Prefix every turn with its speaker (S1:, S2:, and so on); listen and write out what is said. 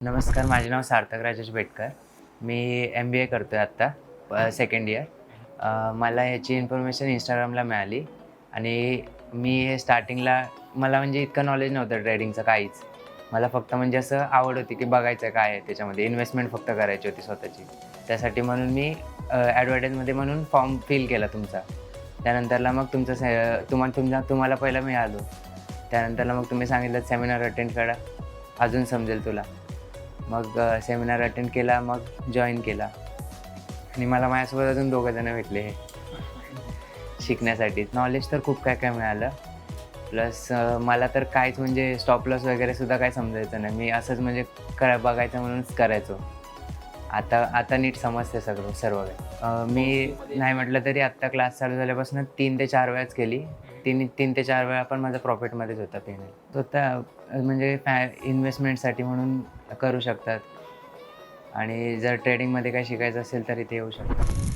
S1: नमस्कार, माझे नाव सार्थक राजेश बेटकर. मी MBA करतो आहे आत्ता सेकंड इयर. मला ह्याची इन्फॉर्मेशन Instagramला मिळाली आणि मी हे स्टार्टिंगला मला म्हणजे इतकं नॉलेज नव्हतं ट्रेडिंगचं काहीच. मला फक्त म्हणजे असं आवड होती की बघायचं काय आहे त्याच्यामध्ये, इन्व्हेस्टमेंट फक्त करायची होती स्वतःची. त्यासाठी म्हणून मी ॲडव्हर्टाईजमध्ये म्हणून फॉर्म फिल केला तुमचा. त्यानंतरला मग तुमचं तुम्हाला पहिलं मिळालो. त्यानंतरला मग तुम्ही सांगितलं सेमिनार अटेंड करा, अजून समजेल तुला. मग सेमिनार अटेंड केला, मग जॉइन केला आणि मला माझ्यासोबत अजून 2 जण भेटले शिकण्यासाठी. नॉलेज तर खूप काय-काय मिळालं. प्लस मला तर काहीच म्हणजे स्टॉप लॉस वगैरे सुद्धा काही समजायचं नाही. मी असंच म्हणजे बघायचं म्हणूनच करायचो. आता आता नीट समजते सर्व काही. मी नाही म्हटलं तरी आत्ता क्लास चालू झाल्यापासून 3 ते 4 वेळाच केली. 3 ते 4 वेळा पण माझा प्रॉफिटमध्येच होता पेमेंट. स्वतः म्हणजे इन्व्हेस्टमेंटसाठी म्हणून करू शकतात आणि जर ट्रेडिंगमध्ये काही शिकायचं असेल तर इथे येऊ शकतात.